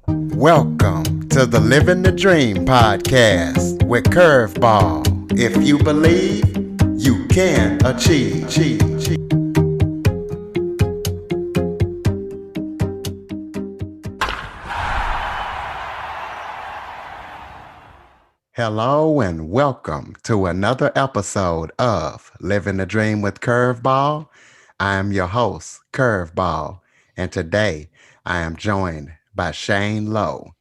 Welcome to the Living the Dream podcast with Curveball. If you believe, you can achieve. Hello and welcome to another episode of Living the Dream with Curveball. I am your host, Curveball, and today I am joined by Shane Lowe,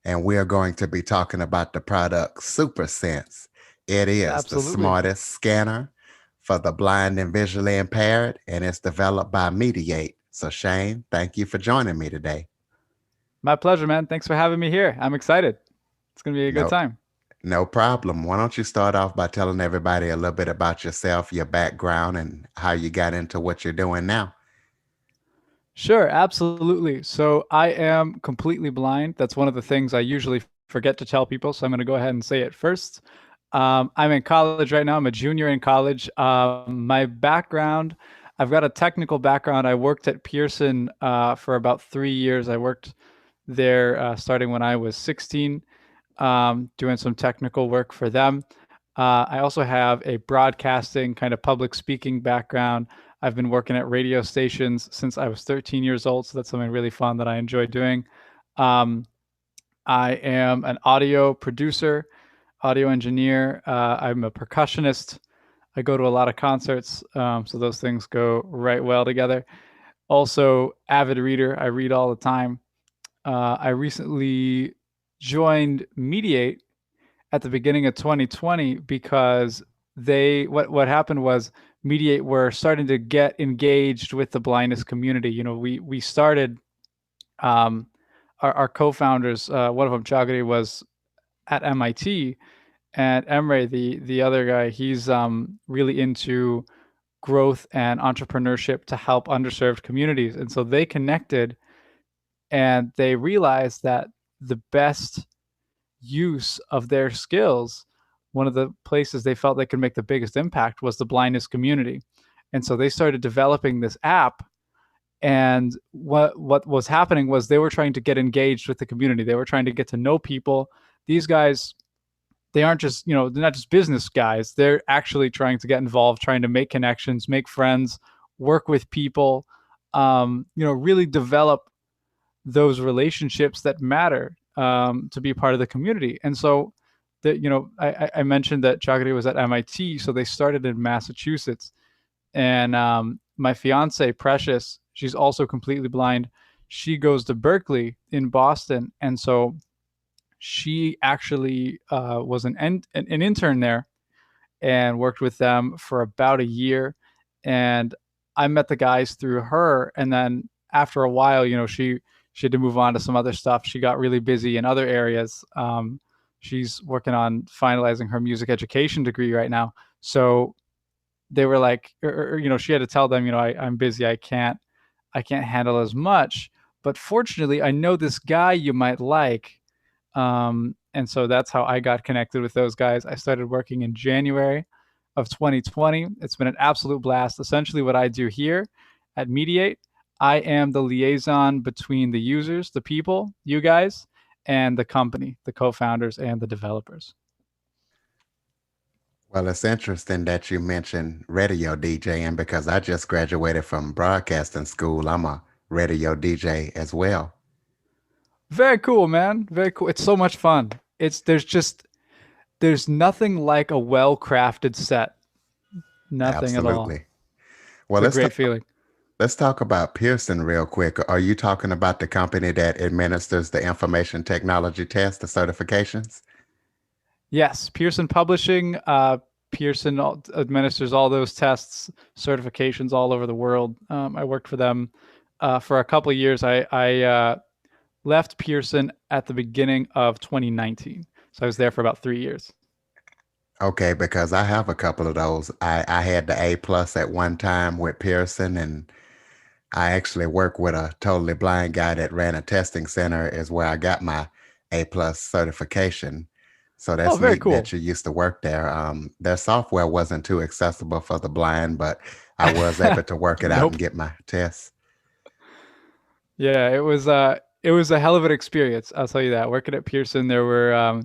and we are going to be talking about the product SuperSense. It is the Absolutely. smartest scanner for the blind and visually impaired, and it's developed by Mediate. So, Shane, thank you for joining me today. My pleasure, man. Thanks for having me here. I'm excited. It's going to be a good No, time. no problem. Why don't you start off by telling everybody a little bit about yourself, your background, and how you got into what you're doing now? Sure, absolutely. So I am completely blind. That's one of the things I usually forget to tell people. So I'm going to go ahead and say it first. I'm in college right now. I'm a junior in college. My background, I've got a technical background. I worked at Pearson for about 3 years. I worked there starting when I was 16, doing some technical work for them. I also have a broadcasting kind of public speaking background. I've been working at radio stations since I was 13 years old, so that's something really fun that I enjoy doing. Um, I am an audio producer, audio engineer. I'm a percussionist. I go to a lot of concerts, so those things go right well together. Also, avid reader. I read all the time. I recently joined Mediate at the beginning of 2020 because what happened was Mediate were starting to get engaged with the blindness community. You know, we started um, our co-founders. One of them, Chagri, was at MIT, and Emre, the other guy, he's really into growth and entrepreneurship to help underserved communities, and so they connected and they realized that the best use of their skills, one of the places they felt they could make the biggest impact was the blindness community. And so they started developing this app. And what was happening was they were trying to get engaged with the community. They were trying to get to know people. These guys, they aren't just, they're not just business guys. They're actually trying to get involved, trying to make connections, make friends, work with people, really develop those relationships that matter, to be part of the community. And so that, I mentioned that Chagri was at MIT, so they started in Massachusetts. And my fiance Precious, she's also completely blind. She goes to Berkeley in Boston, and so she actually was an intern there and worked with them for about a year. And I met the guys through her, and then after a while, she had to move on to some other stuff. She got really busy in other areas. She's working on finalizing her music education degree right now. So they were like, she had to tell them, I'm busy. I can't handle as much. But fortunately, I know this guy you might like. And so that's how I got connected with those guys. I started working in January of 2020. It's been an absolute blast. Essentially, what I do here at Mediate, I am the liaison between the users, the people, you guys, and the company, the co founders, and the developers. Well, it's interesting that you mentioned radio DJing because I just graduated from broadcasting school. I'm a radio DJ as well. Very cool, man. Very cool. It's so much fun. There's nothing like a well crafted set. Nothing at all. Absolutely. It's Well, a great feeling. let's talk about Pearson real quick. Are you talking about the company that administers the information technology test, the certifications? Yes, Pearson Publishing. Pearson administers all those tests, certifications all over the world. I worked for them for a couple of years. I left Pearson at the beginning of 2019, so I was there for about 3 years. Okay, because I have a couple of those. I had the A plus at one time with Pearson, and I actually work with a totally blind guy that ran a testing center, is where I got my A plus certification. So Oh, that's very neat that cool. you used to work there. Their software wasn't too accessible for the blind, but I was able to work it out and Nope. get my tests. Yeah, it was. it was a hell of an experience. I'll tell you that. Working at Pearson, there were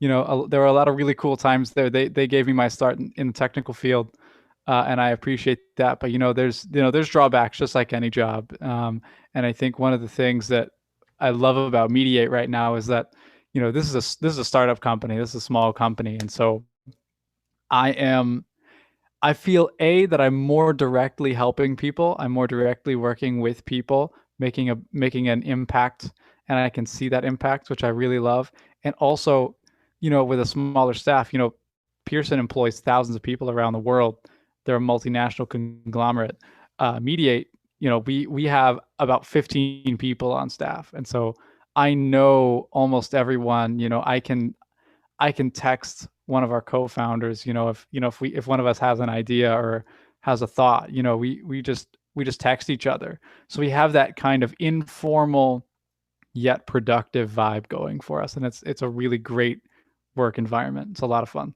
there were a lot of really cool times there. They gave me my start in the technical field, and I appreciate that. But there's drawbacks just like any job. And I think one of the things that I love about Mediate right now is that this is a startup company. This is a small company, and so I am I feel that I'm more directly helping people. I'm more directly working with people, making an impact, and I can see that impact, which I really love. And also, with a smaller staff, Pearson employs thousands of people around the world. They're a multinational conglomerate. Mediate, we have about 15 people on staff, and so I know almost everyone. I can text one of our co-founders, if one of us has an idea or has a thought, we just text each other. So we have that kind of informal yet productive vibe going for us, and it's a really great work environment. It's a lot of fun.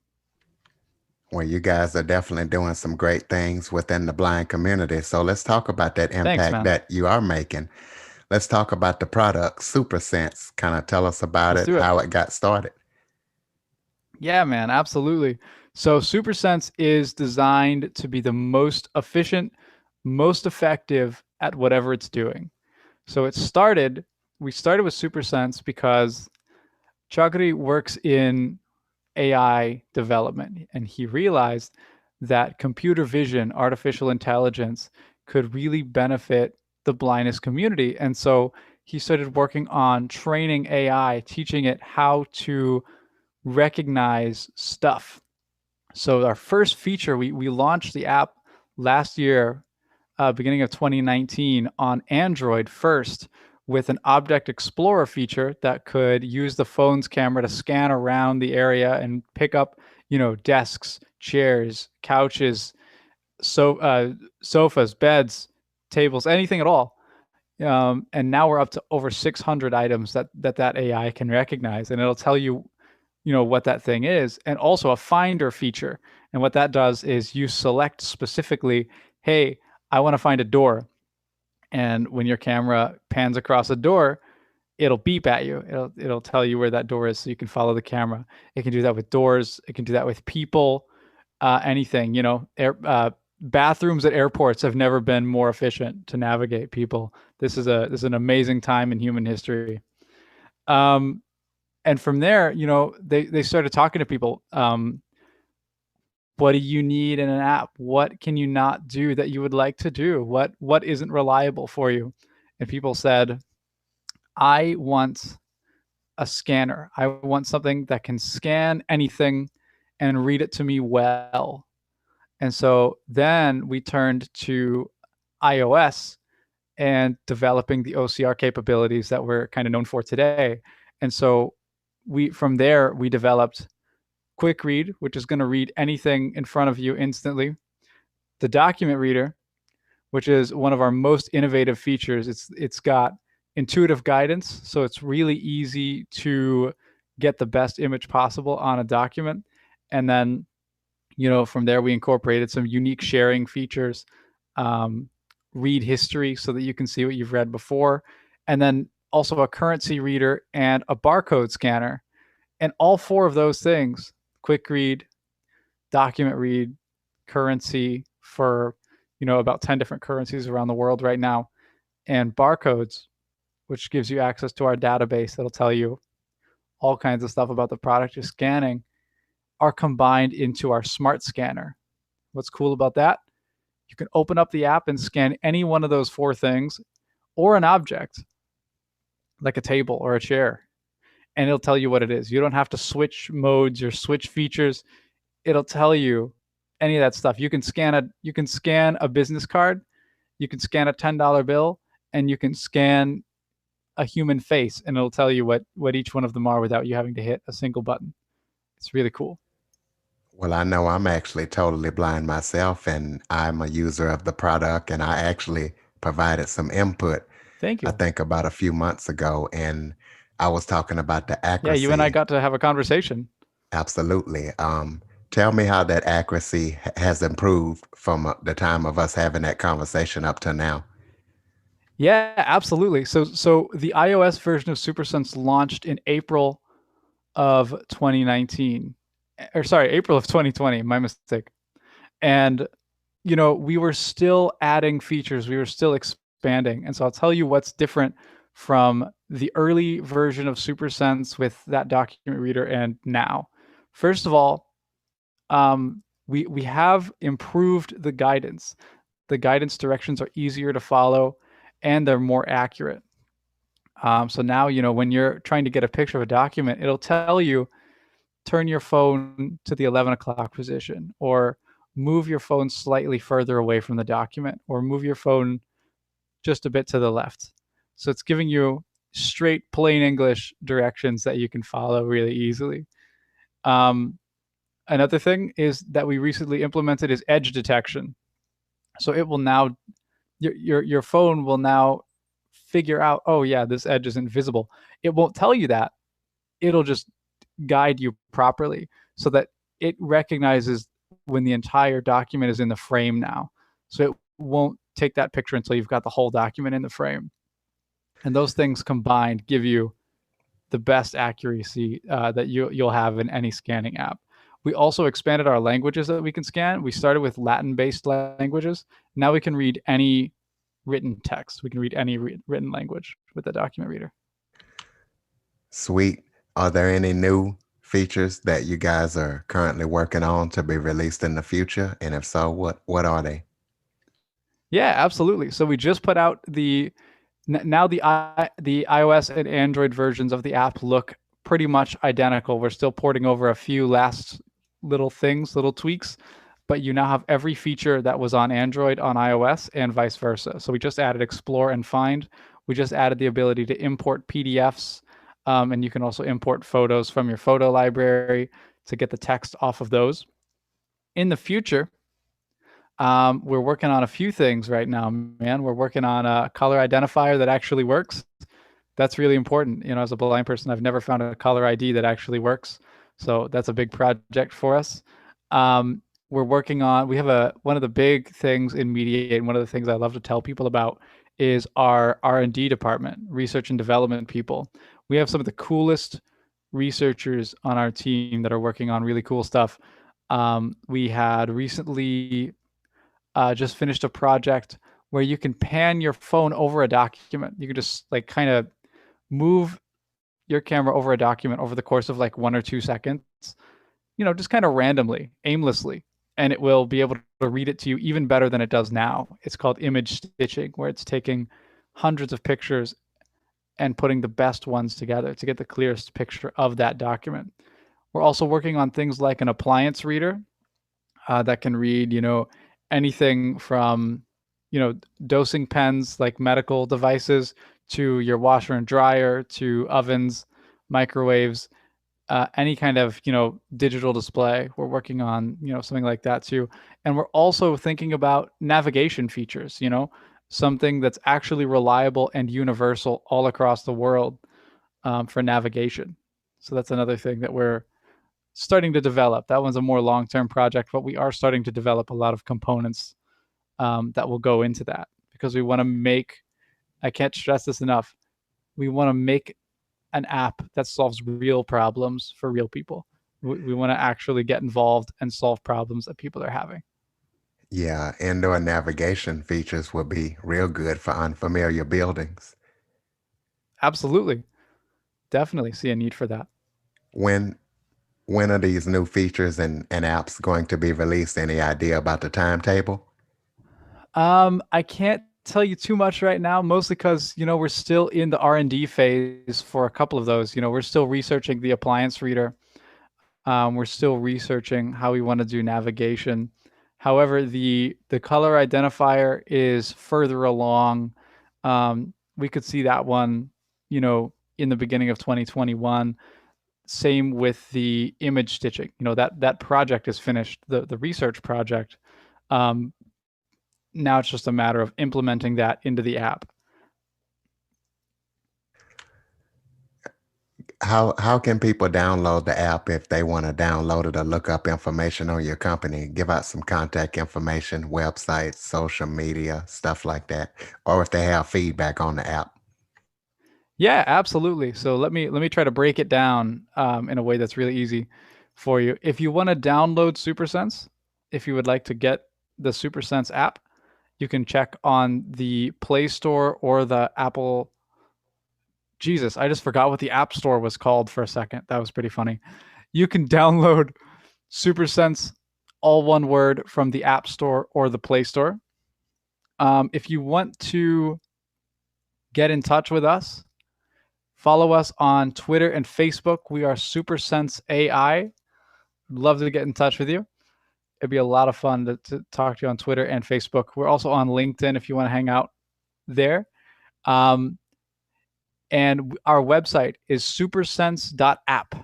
Well, you guys are definitely doing some great things within the blind community. So let's talk about that Thanks, impact man. that you are making. Let's talk about the product, Super Sense. Kind of tell us about Let's it, do it. how it got started. Yeah, man, absolutely. So SuperSense is designed to be the most efficient, most effective at whatever it's doing. So we started with SuperSense because Chakri works in AI development, and he realized that computer vision, artificial intelligence, could really benefit the blindness community. And so he started working on training AI, teaching it how to recognize stuff. So our first feature, we launched the app last year, beginning of 2019, on Android first, with an object explorer feature that could use the phone's camera to scan around the area and pick up, desks, chairs, couches, so sofas, beds, tables, anything at all. And now we're up to over 600 items that AI can recognize, and it'll tell you, what that thing is, and also a finder feature. And what that does is you select specifically, hey, I want to find a door. And when your camera pans across a door, it'll beep at you. It'll tell you where that door is so you can follow the camera. It can do that with doors. It can do that with people. Anything. Bathrooms at airports have never been more efficient to navigate people. This is an amazing time in human history. Um, and from there, they started talking to people. What do you need in an app? What can you not do that you would like to do? What isn't reliable for you? And people said, I want a scanner. I want something that can scan anything and read it to me well. And so then we turned to iOS and developing the OCR capabilities that we're kind of known for today. And so we developed Quick Read, which is going to read anything in front of you instantly. The Document Reader, which is one of our most innovative features. It's got intuitive guidance, so it's really easy to get the best image possible on a document. And then, from there we incorporated some unique sharing features, um, read history so that you can see what you've read before, and then also a currency reader and a barcode scanner. And all four of those things, quick read, document read, currency for about 10 different currencies around the world right now, and barcodes, which gives you access to our database that'll tell you all kinds of stuff about the product you're scanning, are combined into our smart scanner. What's cool about that? You can open up the app and scan any one of those four things or an object like a table or a chair, and it'll tell you what it is. You don't have to switch modes or switch features. It'll tell you any of that stuff. You can scan a business card, you can scan a $10 bill, and you can scan a human face, and it'll tell you what each one of them are without you having to hit a single button. It's really cool. Well, I know I'm actually totally blind myself, and I'm a user of the product, and I actually provided some input, Thank I you. think about a few months ago, and I was talking about the Yeah, you and I accuracy. got to have a conversation. Absolutely. Tell me how that accuracy has improved from the time of us having that conversation up to now. Yeah, absolutely. So the iOS version of SuperSense launched in April of 2019. Or sorry, April of 2020, my mistake. And we were still adding features, we were still expanding. And so I'll tell you what's different from the early version of SuperSense with that document reader and now. First of all, we have improved the guidance. The guidance directions are easier to follow and they're more accurate. So now, when you're trying to get a picture of a document, it'll tell you turn your phone to the 11 o'clock position, or move your phone slightly further away from the document, or move your phone just a bit to the left. So it's giving you straight, plain English directions that you can follow really easily. Um, Another thing is that we recently implemented is edge detection. So it will now your phone will now figure out, oh yeah, this edge isn't visible. It won't tell you that. It'll just guide you properly so that it recognizes when the entire document is in the frame now. So it won't take that picture until you've got the whole document in the frame. And those things combined give you the best accuracy that you'll have in any scanning app. We also expanded our languages that we can scan. We started with Latin-based languages. Now we can read any written text. We can read any written language with the document reader. Sweet. Are there any new features that you guys are currently working on to be released in the future? And if so, what are they? Yeah, absolutely. So we just put out now the iOS and Android versions of the app look pretty much identical. We're still porting over a few last little things, little tweaks, but you now have every feature that was on Android on iOS and vice versa. So we just added Explore and Find. We just added the ability to import PDFs, and you can also import photos from your photo library to get the text off of those. In the future, we're working on a few things right now, man. We're working on a color identifier that actually works. That's really important. As a blind person, I've never found a caller ID that actually works. So that's a big project for us. We're working on. We have one of the big things in Mediate, and one of the things I love to tell people about is our R&D department, research and development people. We have some of the coolest researchers on our team that are working on really cool stuff. We had recently just finished a project where you can pan your phone over a document. You can just like kind of move your camera over a document over the course of like 1 or 2 seconds, just kind of randomly, aimlessly, and it will be able to read it to you even better than it does now. It's called image stitching, where it's taking hundreds of pictures and putting the best ones together to get the clearest picture of that document. We're also working on things like an appliance reader that can read, anything from, you know, dosing pens like medical devices to your washer and dryer to ovens, microwaves, any kind of, digital display. We're working on, something like that too. And we're also thinking about navigation features, something that's actually reliable and universal all across the world for navigation. So that's another thing that we're starting to develop. That one's a more long term project, but we are starting to develop a lot of components that will go into that because we want to make, I can't stress this enough, we want to make an app that solves real problems for real people. We want to actually get involved and solve problems that people are having. Yeah, indoor navigation features would be real good for unfamiliar buildings. Absolutely. Definitely see a need for that. When when are these new features and apps going to be released? Any idea about the timetable? I can't tell you too much right now, mostly because we're still in the R&D phase for a couple of those. We're still researching the appliance reader. We're still researching how we want to do navigation. However, the color identifier is further along. We could see that one, in the beginning of 2021. Same with the image stitching. That project is finished. The research project. Um, Now it's just a matter of implementing that into the app. How can people download the app if they want to download it or look up information on your company? Give out some contact information, websites, social media, stuff like that, or if they have feedback on the app. Yeah, absolutely. So let me try to break it down in a way that's really easy for you. If you want to download SuperSense, if you would like to get the SuperSense app, you can check on the Play Store or the Apple. Jesus, I just forgot what the App Store was called for a second. That was pretty funny. You can download SuperSense, all one word, from the App Store or the Play Store. If you want to get in touch with us, follow us on Twitter and Facebook. We are SuperSense AI. Love to get in touch with you. It'd be a lot of fun to talk to you on Twitter and Facebook. We're also on LinkedIn if you want to hang out there. Um, and our website is supersense.app.app.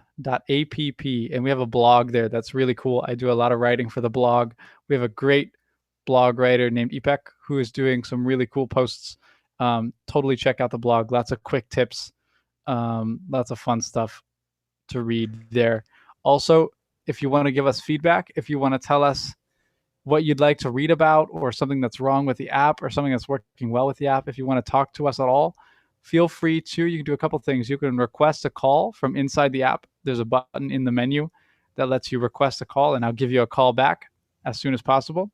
And we have a blog there that's really cool. I do a lot of writing for the blog. We have a great blog writer named Ipek who is doing some really cool posts. Totally check out the blog. Lots of quick tips, lots of fun stuff to read there. Also, if you want to give us feedback, if you want to tell us what you'd like to read about or something that's wrong with the app or something that's working well with the app, if you want to talk to us at all, feel free to. You can do a couple things. You can request a call from inside the app. There's a button in the menu that lets you request a call, and I'll give you a call back as soon as possible.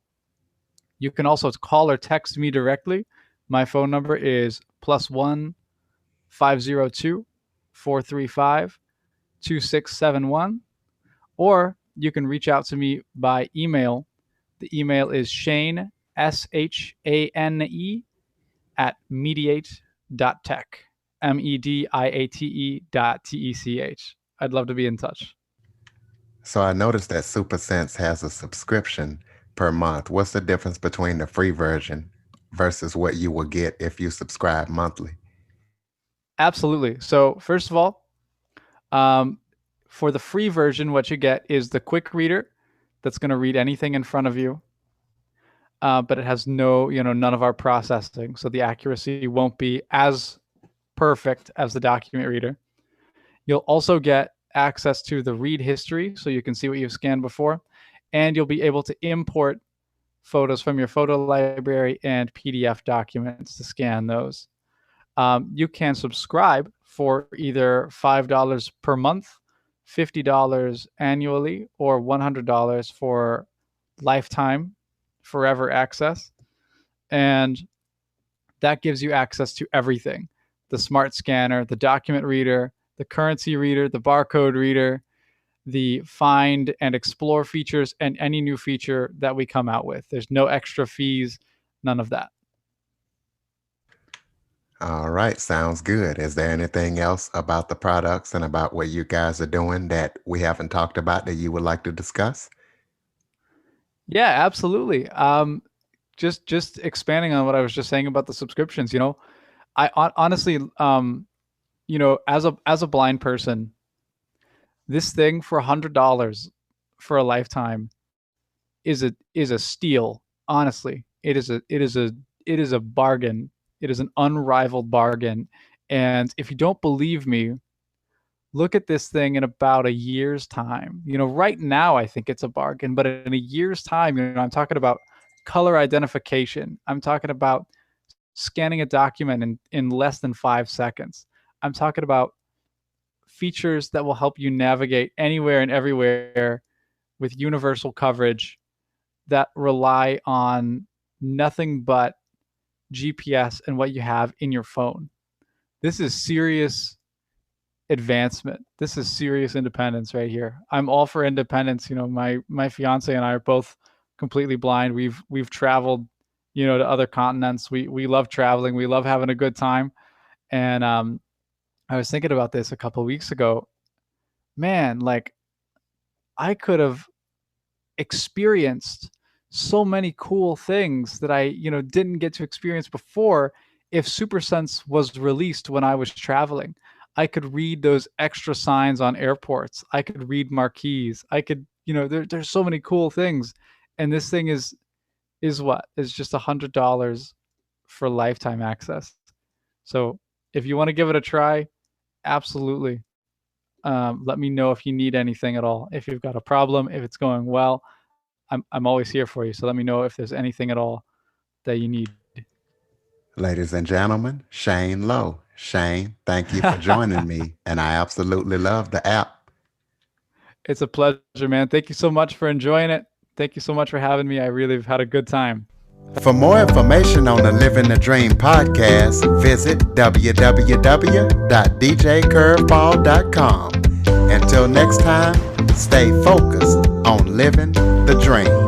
You can also call or text me directly. My phone number is +1 502 435 2671. Or you can reach out to me by email. The email is Shane, SHANE, at mediate.tech, mediate.tech. I'd love to be in touch. So I noticed that SuperSense has a subscription per month. What's the difference between the free version versus what you will get if you subscribe monthly? Absolutely. So, first of all, um, for the free version, what you get is the quick reader that's going to read anything in front of you, but it has none of our processing. So the accuracy won't be as perfect as the document reader. You'll also get access to the read history, so you can see what you've scanned before, and you'll be able to import photos from your photo library and PDF documents to scan those. You can subscribe for either $5 per month, $50 annually, or $100 for lifetime, forever access. And that gives you access to everything: the smart scanner, the document reader, the currency reader, the barcode reader, the find and explore features, and any new feature that we come out with. There's no extra fees, none of that. All right, sounds good. Is there anything else about the products and about what you guys are doing that we haven't talked about that you would like to discuss? Yeah, absolutely. Just expanding on what I was just saying about the subscriptions. Honestly, as a blind person, this thing for $100 for a lifetime is a steal. Honestly, it is a bargain. It is an unrivaled bargain. And if you don't believe me, look at this thing in about a year's time. Right now I think it's a bargain, but in a year's time, I'm talking about color identification. I'm talking about scanning a document in less than 5 seconds. I'm talking about features that will help you navigate anywhere and everywhere with universal coverage that rely on nothing but GPS and what you have in your phone. This is serious advancement. This is serious independence right here. I'm all for independence. My fiance and I are both completely blind. We've traveled, to other continents. We love traveling. We love having a good time. And I was thinking about this a couple of weeks ago. Man, like I could have experienced so many cool things that I, didn't get to experience before if SuperSense was released when I was traveling. I could read those extra signs on airports. I could read marquees. I could, there's so many cool things. And this thing is what? Is just $100 for lifetime access. So if you want to give it a try, absolutely. Let me know if you need anything at all. If you've got a problem, if it's going well, I'm always here for you. So let me know if there's anything at all that you need. Ladies and gentlemen, Shane Lowe. Shane, thank you for joining me, and I absolutely love the app. It's a pleasure, man. Thank you so much for enjoying it. Thank you so much for having me. I really have had a good time. For more information on the Living the Dream podcast, visit www.djcurveball.com. Until next time, stay focused on living the dream.